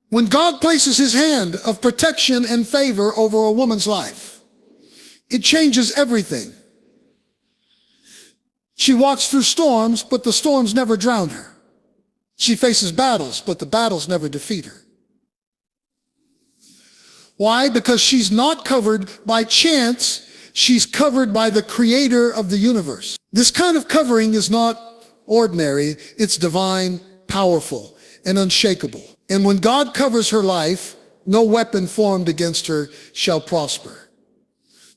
When God places his hand of protection and favor over a woman's life, it changes everything. She walks through storms, but the storms never drown her. She faces battles, but the battles never defeat her. Why? Because she's not covered by chance. She's covered by the creator of the universe. This kind of covering is not ordinary. It's divine, powerful, and unshakable. And when God covers her life, no weapon formed against her shall prosper.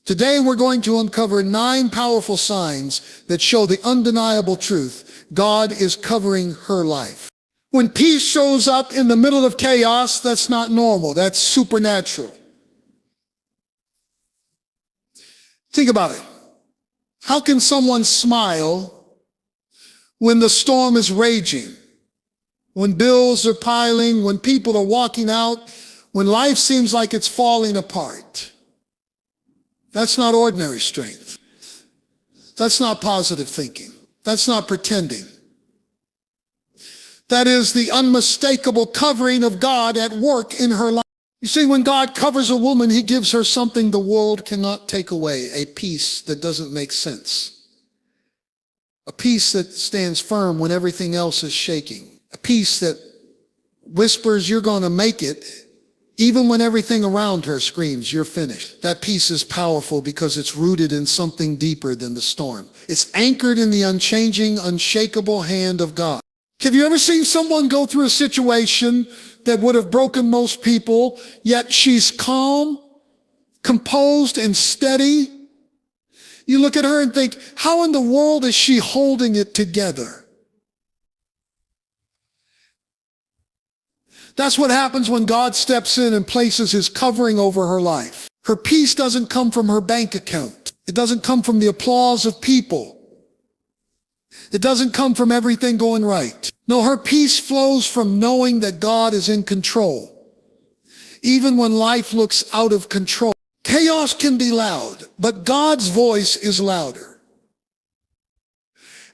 Today we're going to uncover 9 powerful signs that show the undeniable truth. God is covering her life. When peace shows up in the middle of chaos, that's not normal. That's supernatural. Think about it. How can someone smile when the storm is raging? When bills are piling, when people are walking out, when life seems like it's falling apart? That's not ordinary strength. That's not positive thinking. That's not pretending. That is the unmistakable covering of God at work in her life. You see, when God covers a woman, he gives her something the world cannot take away, a peace that doesn't make sense. A peace that stands firm when everything else is shaking. A peace that whispers, you're going to make it, even when everything around her screams, you're finished. That peace is powerful because it's rooted in something deeper than the storm. It's anchored in the unchanging, unshakable hand of God. Have you ever seen someone go through a situation that would have broken most people, yet she's calm, composed, and steady? You look at her and think, how in the world is she holding it together? That's what happens when God steps in and places his covering over her life. Her peace doesn't come from her bank account. It doesn't come from the applause of people. It doesn't come from everything going right. No, her peace flows from knowing that God is in control. Even when life looks out of control. Chaos can be loud, but God's voice is louder.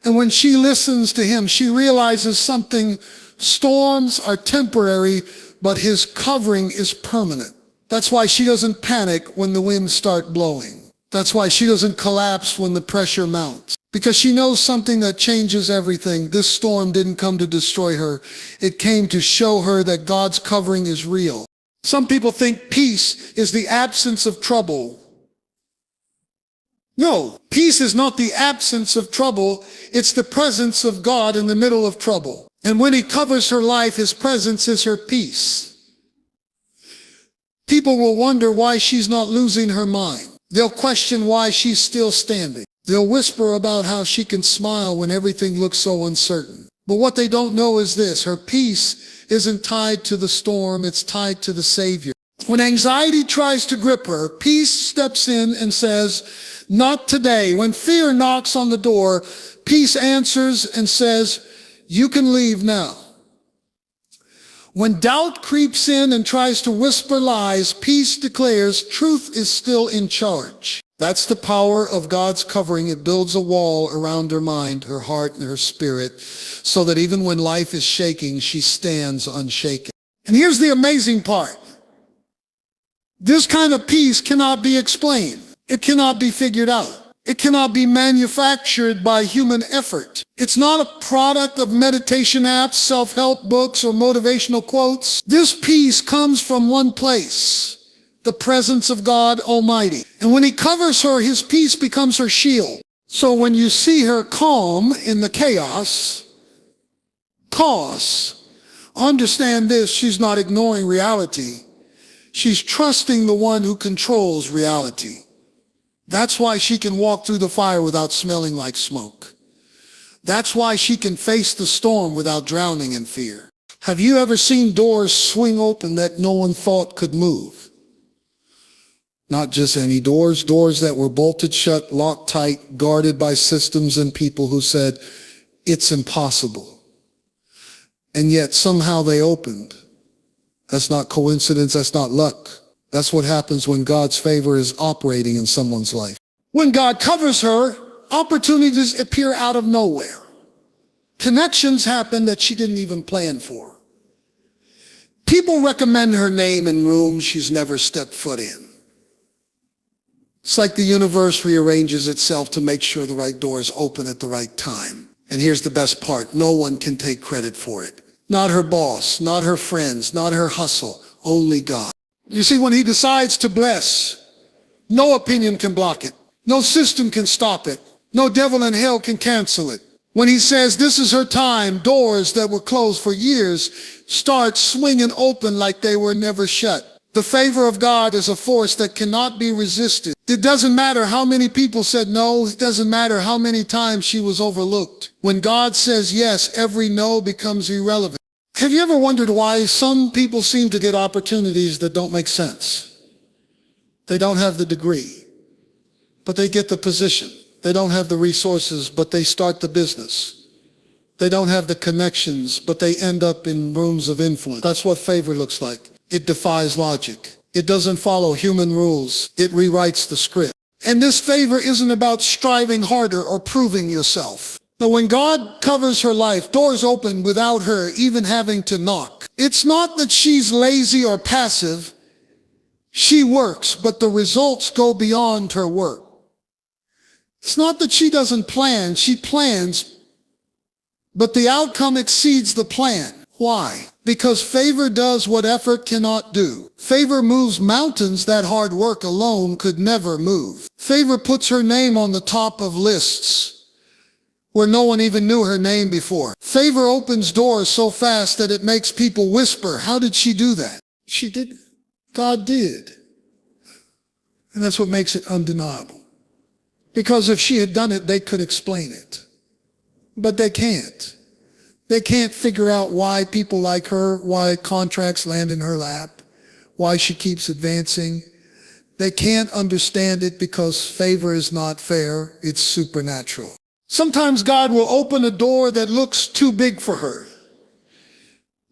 And when she listens to him, she realizes something. Storms are temporary, but his covering is permanent. That's why she doesn't panic when the winds start blowing. That's why she doesn't collapse when the pressure mounts. Because she knows something that changes everything. This storm didn't come to destroy her. It came to show her that God's covering is real. Some people think peace is the absence of trouble. No, peace is not the absence of trouble. It's the presence of God in the middle of trouble. And when he covers her life, his presence is her peace. People will wonder why she's not losing her mind. They'll question why she's still standing. They'll whisper about how she can smile when everything looks so uncertain. But what they don't know is this: her peace isn't tied to the storm, it's tied to the Savior. When anxiety tries to grip her, peace steps in and says, not today. When fear knocks on the door, peace answers and says, you can leave now. When doubt creeps in and tries to whisper lies, peace declares truth is still in charge. That's the power of God's covering. It builds a wall around her mind, her heart, and her spirit, so that even when life is shaking, she stands unshaken. And here's the amazing part. This kind of peace cannot be explained. It cannot be figured out. It cannot be manufactured by human effort. It's not a product of meditation apps, self-help books, or motivational quotes. This peace comes from one place, the presence of God Almighty. And when he covers her, his peace becomes her shield. So when you see her calm in the chaos, understand this: she's not ignoring reality. She's trusting the one who controls reality. That's why she can walk through the fire without smelling like smoke. That's why she can face the storm without drowning in fear. Have you ever seen doors swing open that no one thought could move? Not just any doors, doors that were bolted shut, locked tight, guarded by systems and people who said, it's impossible. And yet somehow they opened. That's not coincidence, that's not luck. That's what happens when God's favor is operating in someone's life. When God covers her, opportunities appear out of nowhere. Connections happen that she didn't even plan for. People recommend her name in rooms she's never stepped foot in. It's like the universe rearranges itself to make sure the right doors open at the right time. And here's the best part. No one can take credit for it. Not her boss, not her friends, not her hustle, only God. You see, when he decides to bless, no opinion can block it. No system can stop it. No devil in hell can cancel it. When he says this is her time, doors that were closed for years start swinging open like they were never shut. The favor of God is a force that cannot be resisted. It doesn't matter how many people said no. It doesn't matter how many times she was overlooked. When God says yes, every no becomes irrelevant. Have you ever wondered why some people seem to get opportunities that don't make sense? They don't have the degree, but they get the position. They don't have the resources, but they start the business. They don't have the connections, but they end up in rooms of influence. That's what favor looks like. It defies logic. It doesn't follow human rules. It rewrites the script. And this favor isn't about striving harder or proving yourself. But when God covers her life, doors open without her even having to knock. It's not that she's lazy or passive. She works, but the results go beyond her work. It's not that she doesn't plan, she plans, but the outcome exceeds the plan. Why? Because favor does what effort cannot do. Favor moves mountains that hard work alone could never move. Favor puts her name on the top of lists where no one even knew her name before. Favor opens doors so fast that it makes people whisper, how did she do that? She did. God did. And that's what makes it undeniable. Because if she had done it, they could explain it. But they can't. They can't figure out why people like her, why contracts land in her lap, why she keeps advancing. They can't understand it because favor is not fair, it's supernatural. Sometimes God will open a door that looks too big for her.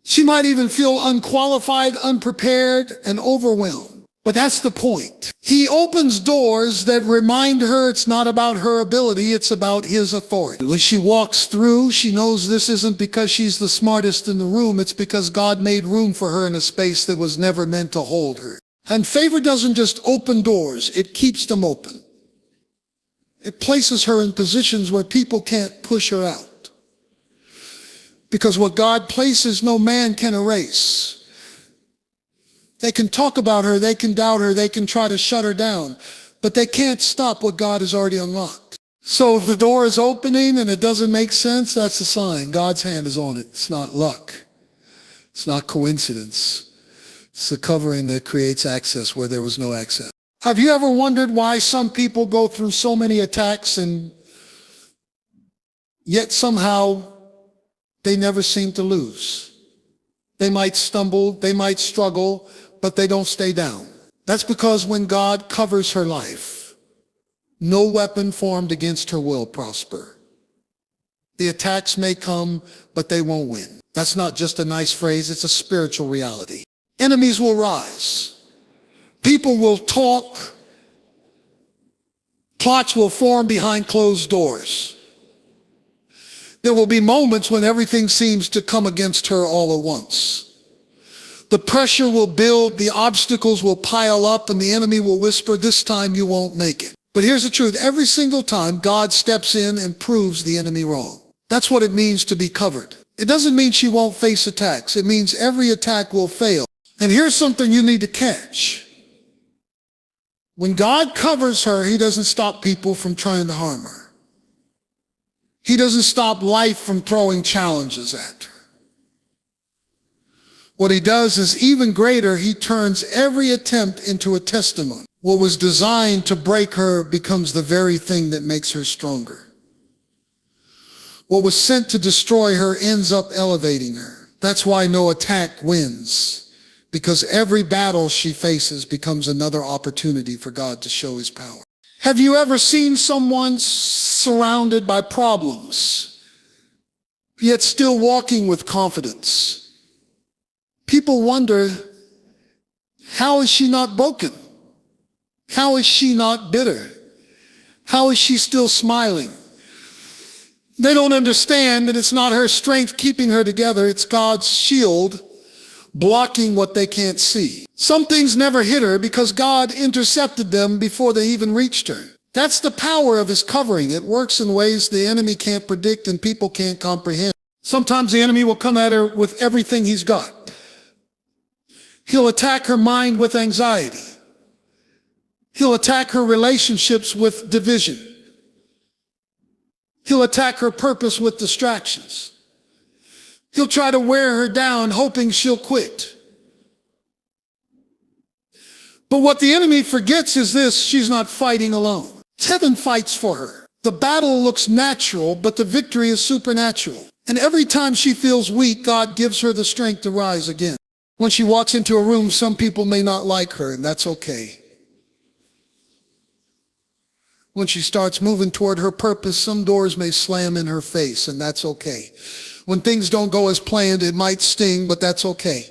She might even feel unqualified, unprepared, and overwhelmed. But that's the point. He opens doors that remind her it's not about her ability, it's about his authority. When she walks through, she knows this isn't because she's the smartest in the room, it's because God made room for her in a space that was never meant to hold her. And favor doesn't just open doors, it keeps them open. It places her in positions where people can't push her out. Because what God places, no man can erase. They can talk about her, they can doubt her, they can try to shut her down, but they can't stop what God has already unlocked. So if the door is opening and it doesn't make sense, that's a sign. God's hand is on it. It's not luck. It's not coincidence. It's the covering that creates access where there was no access. Have you ever wondered why some people go through so many attacks and yet somehow they never seem to lose? They might stumble, they might struggle, but they don't stay down. That's because when God covers her life, no weapon formed against her will prosper. The attacks may come, but they won't win. That's not just a nice phrase, it's a spiritual reality. Enemies will rise. People will talk. Plots will form behind closed doors. There will be moments when everything seems to come against her all at once. The pressure will build, the obstacles will pile up, and the enemy will whisper, this time you won't make it. But here's the truth. Every single time, God steps in and proves the enemy wrong. That's what it means to be covered. It doesn't mean she won't face attacks. It means every attack will fail. And here's something you need to catch. When God covers her, he doesn't stop people from trying to harm her. He doesn't stop life from throwing challenges at her. What he does is even greater. He turns every attempt into a testimony. What was designed to break her becomes the very thing that makes her stronger. What was sent to destroy her ends up elevating her. That's why no attack wins, because every battle she faces becomes another opportunity for God to show his power. Have you ever seen someone surrounded by problems, yet still walking with confidence? People wonder, how is she not broken? How is she not bitter? How is she still smiling? They don't understand that it's not her strength keeping her together, it's God's shield blocking what they can't see. Some things never hit her because God intercepted them before they even reached her. That's the power of his covering. It works in ways the enemy can't predict and people can't comprehend. Sometimes the enemy will come at her with everything he's got. He'll attack her mind with anxiety. He'll attack her relationships with division. He'll attack her purpose with distractions. He'll try to wear her down, hoping she'll quit. But what the enemy forgets is this: she's not fighting alone. Heaven fights for her. The battle looks natural, but the victory is supernatural. And every time she feels weak, God gives her the strength to rise again. When she walks into a room, some people may not like her, and that's okay. When she starts moving toward her purpose, some doors may slam in her face, and that's okay. When things don't go as planned, it might sting, but that's okay,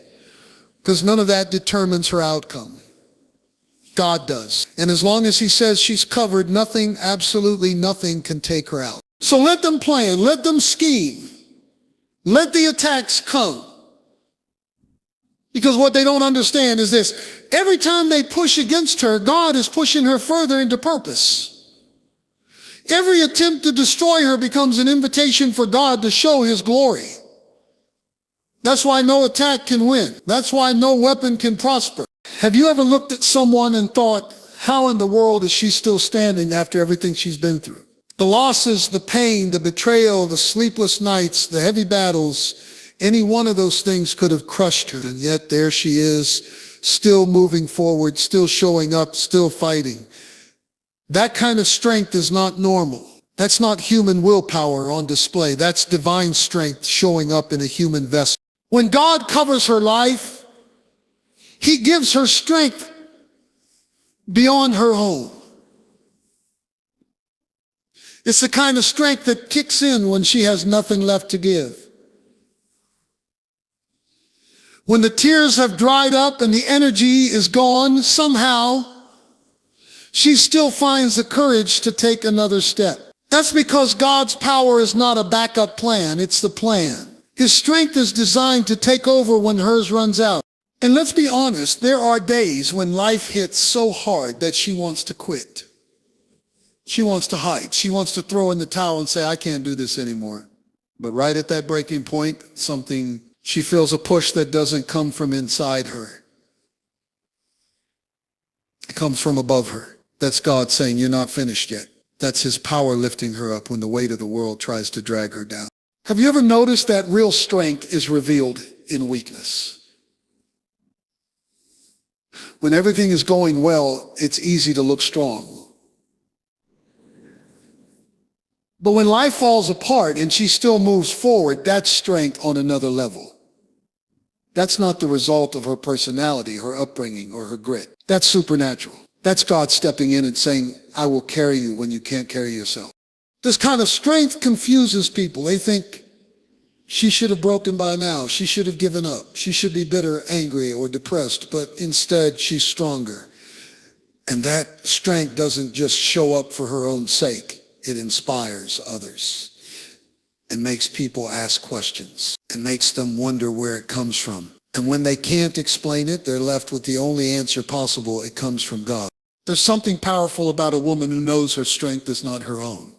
because none of that determines her outcome. God does. And as long as he says she's covered, nothing, absolutely nothing, can take her out. So let them plan, let them scheme, let the attacks come. Because what they don't understand is this: every time they push against her, God is pushing her further into purpose. Every attempt to destroy her becomes an invitation for God to show his glory. That's why no attack can win. That's why no weapon can prosper. Have you ever looked at someone and thought, how in the world is she still standing after everything she's been through? The losses, the pain, the betrayal, the sleepless nights, the heavy battles, any one of those things could have crushed her. And yet there she is, still moving forward, still showing up, still fighting. That kind of strength is not normal. That's not human willpower on display. That's divine strength showing up in a human vessel. When God covers her life, he gives her strength beyond her own. It's the kind of strength that kicks in when she has nothing left to give. When the tears have dried up and the energy is gone, somehow she still finds the courage to take another step. That's because God's power is not a backup plan, it's the plan. His strength is designed to take over when hers runs out. And let's be honest, there are days when life hits so hard that she wants to quit. She wants to hide. She wants to throw in the towel and say, I can't do this anymore. But right at that breaking point, she feels a push that doesn't come from inside her. It comes from above her. That's God saying, you're not finished yet. That's his power lifting her up when the weight of the world tries to drag her down. Have you ever noticed that real strength is revealed in weakness? When everything is going well, it's easy to look strong. But when life falls apart and she still moves forward, that's strength on another level. That's not the result of her personality, her upbringing, or her grit. That's supernatural. That's God stepping in and saying, I will carry you when you can't carry yourself. This kind of strength confuses people. They think she should have broken by now. She should have given up. She should be bitter, angry, or depressed. But instead, she's stronger. And that strength doesn't just show up for her own sake. It inspires others and makes people ask questions and makes them wonder where it comes from. And when they can't explain it, they're left with the only answer possible. It comes from God. There's something powerful about a woman who knows her strength is not her own.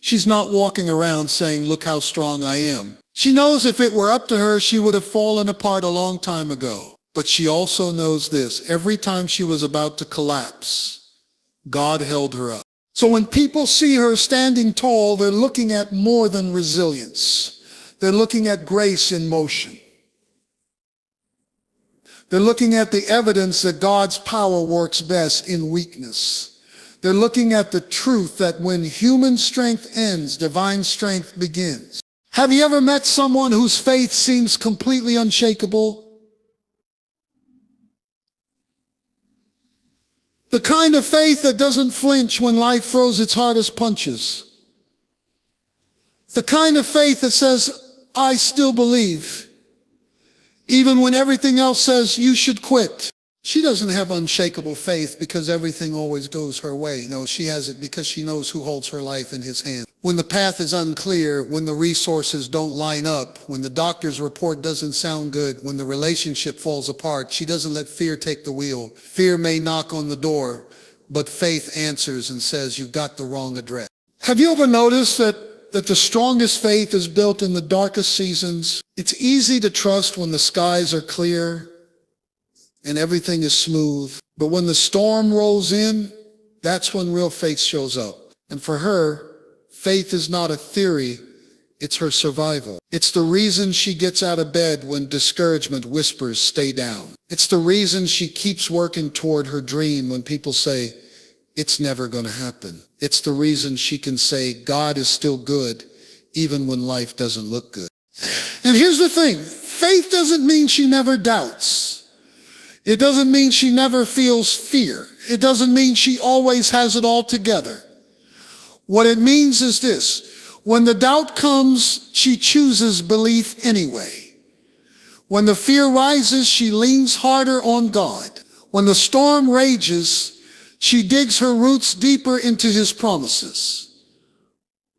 She's not walking around saying, look how strong I am. She knows if it were up to her, she would have fallen apart a long time ago. But she also knows this: every time she was about to collapse, God held her up. So when people see her standing tall, they're looking at more than resilience. They're looking at grace in motion. They're looking at the evidence that God's power works best in weakness. They're looking at the truth that when human strength ends, divine strength begins. Have you ever met someone whose faith seems completely unshakable? The kind of faith that doesn't flinch when life throws its hardest punches. The kind of faith that says, I still believe, even when everything else says you should quit. She doesn't have unshakable faith because everything always goes her way. No, she has it because she knows who holds her life in his hand. When the path is unclear, when the resources don't line up, when the doctor's report doesn't sound good, when the relationship falls apart, she doesn't let fear take the wheel. Fear may knock on the door, but faith answers and says, you've got the wrong address. Have you ever noticed that the strongest faith is built in the darkest seasons? It's easy to trust when the skies are clear and everything is smooth. But when the storm rolls in, that's when real faith shows up. And for her, faith is not a theory, it's her survival. It's the reason she gets out of bed when discouragement whispers, stay down. It's the reason she keeps working toward her dream when people say, it's never going to happen. It's the reason she can say, God is still good, even when life doesn't look good. And here's the thing, faith doesn't mean she never doubts. It doesn't mean she never feels fear. It doesn't mean she always has it all together. What it means is this: when the doubt comes, she chooses belief anyway. When the fear rises, she leans harder on God. When the storm rages, she digs her roots deeper into his promises.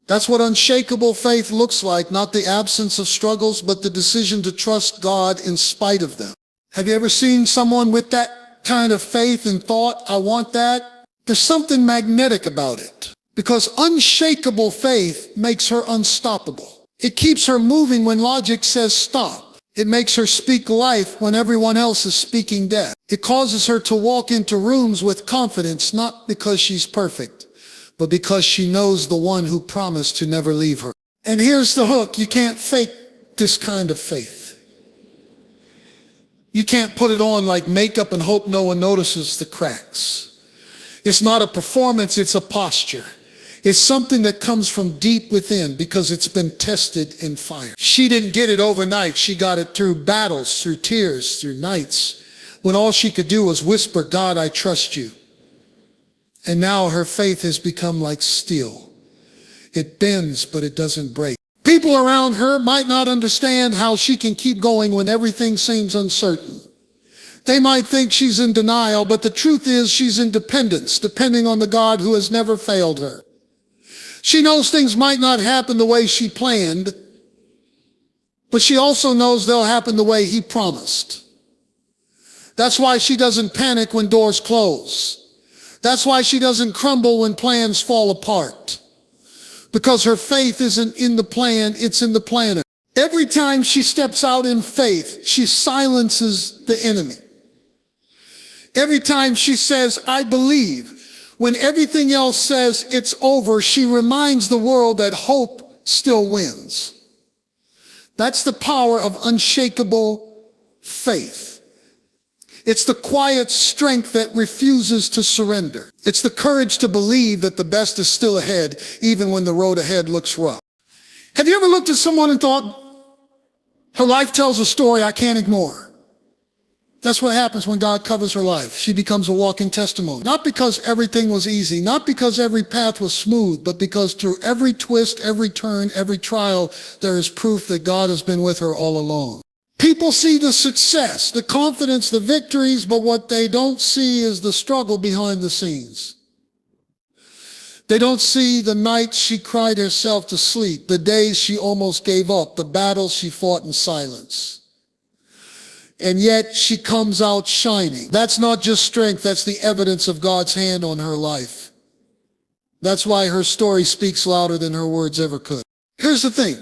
That's what unshakable faith looks like, not the absence of struggles, but the decision to trust God in spite of them. Have you ever seen someone with that kind of faith and thought, I want that? There's something magnetic about it, because unshakable faith makes her unstoppable. It keeps her moving when logic says stop. It makes her speak life when everyone else is speaking death. It causes her to walk into rooms with confidence, not because she's perfect, but because she knows the one who promised to never leave her. And here's the hook: you can't fake this kind of faith. You can't put it on like makeup and hope no one notices the cracks. It's not a performance, it's a posture. It's something that comes from deep within because it's been tested in fire. She didn't get it overnight. She got it through battles, through tears, through nights, when all she could do was whisper, God, I trust you. And now her faith has become like steel. It bends, but it doesn't break. People around her might not understand how she can keep going when everything seems uncertain. They might think she's in denial, but the truth is she's in dependence, depending on the God who has never failed her. She knows things might not happen the way she planned, but she also knows they'll happen the way he promised. That's why she doesn't panic when doors close. That's why she doesn't crumble when plans fall apart. Because her faith isn't in the plan, it's in the planner. Every time she steps out in faith, she silences the enemy. Every time she says, I believe, when everything else says it's over, she reminds the world that hope still wins. That's the power of unshakable faith. It's the quiet strength that refuses to surrender. It's the courage to believe that the best is still ahead, even when the road ahead looks rough. Have you ever looked at someone and thought, her life tells a story I can't ignore? That's what happens when God covers her life. She becomes a walking testimony. Not because everything was easy, not because every path was smooth, but because through every twist, every turn, every trial, there is proof that God has been with her all along. People see the success, the confidence, the victories, but what they don't see is the struggle behind the scenes. They don't see the nights she cried herself to sleep, the days she almost gave up, the battles she fought in silence. And yet she comes out shining. That's not just strength, that's the evidence of God's hand on her life. That's why her story speaks louder than her words ever could. Here's the thing.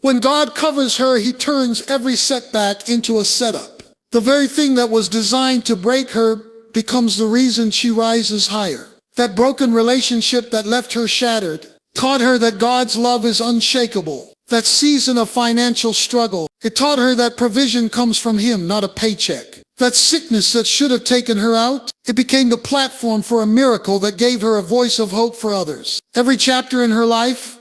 When God covers her, he turns every setback into a setup. The very thing that was designed to break her becomes the reason she rises higher. That broken relationship that left her shattered taught her that God's love is unshakable. That season of financial struggle, it taught her that provision comes from him, not a paycheck. That sickness that should have taken her out, it became the platform for a miracle that gave her a voice of hope for others. Every chapter in her life,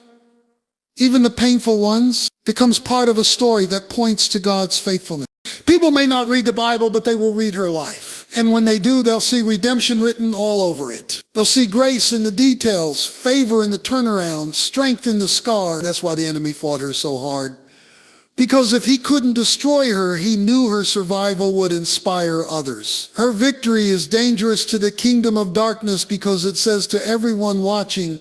even the painful ones, becomes part of a story that points to God's faithfulness. People may not read the Bible, but they will read her life. And when they do, they'll see redemption written all over it. They'll see grace in the details, favor in the turnaround, strength in the scar. That's why the enemy fought her so hard. Because if he couldn't destroy her, he knew her survival would inspire others. Her victory is dangerous to the kingdom of darkness because it says to everyone watching,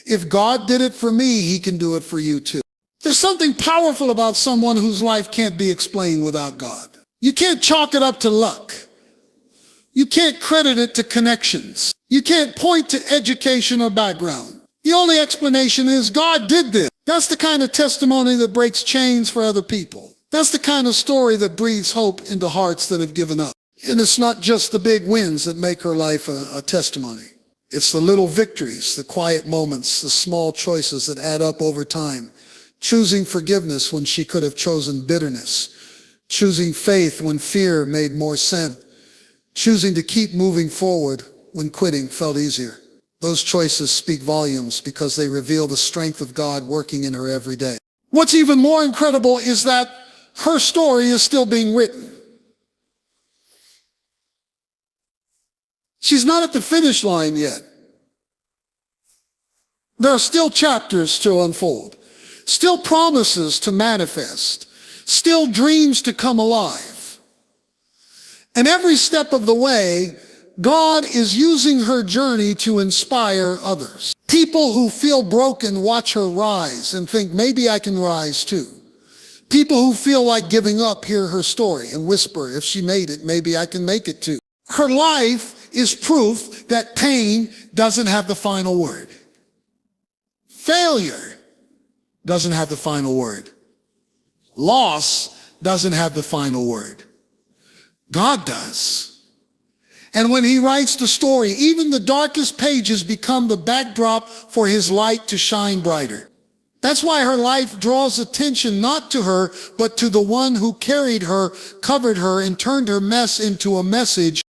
if God did it for me, he can do it for you too. There's something powerful about someone whose life can't be explained without God. You can't chalk it up to luck. You can't credit it to connections. You can't point to education or background. The only explanation is God did this. That's the kind of testimony that breaks chains for other people. That's the kind of story that breathes hope into hearts that have given up. And it's not just the big wins that make her life a testimony. It's the little victories, the quiet moments, the small choices that add up over time. Choosing forgiveness when she could have chosen bitterness. Choosing faith when fear made more sense. Choosing to keep moving forward when quitting felt easier. Those choices speak volumes because they reveal the strength of God working in her every day. What's even more incredible is that her story is still being written. She's not at the finish line yet. There are still chapters to unfold, still promises to manifest, still dreams to come alive. And every step of the way, God is using her journey to inspire others. People who feel broken watch her rise and think, maybe I can rise too. People who feel like giving up hear her story and whisper, if she made it, maybe I can make it too. Her life is proof that pain doesn't have the final word. Failure doesn't have the final word. Loss doesn't have the final word. God does. And when he writes the story, even the darkest pages become the backdrop for his light to shine brighter. That's why her life draws attention not to her, but to the one who carried her, covered her, and turned her mess into a message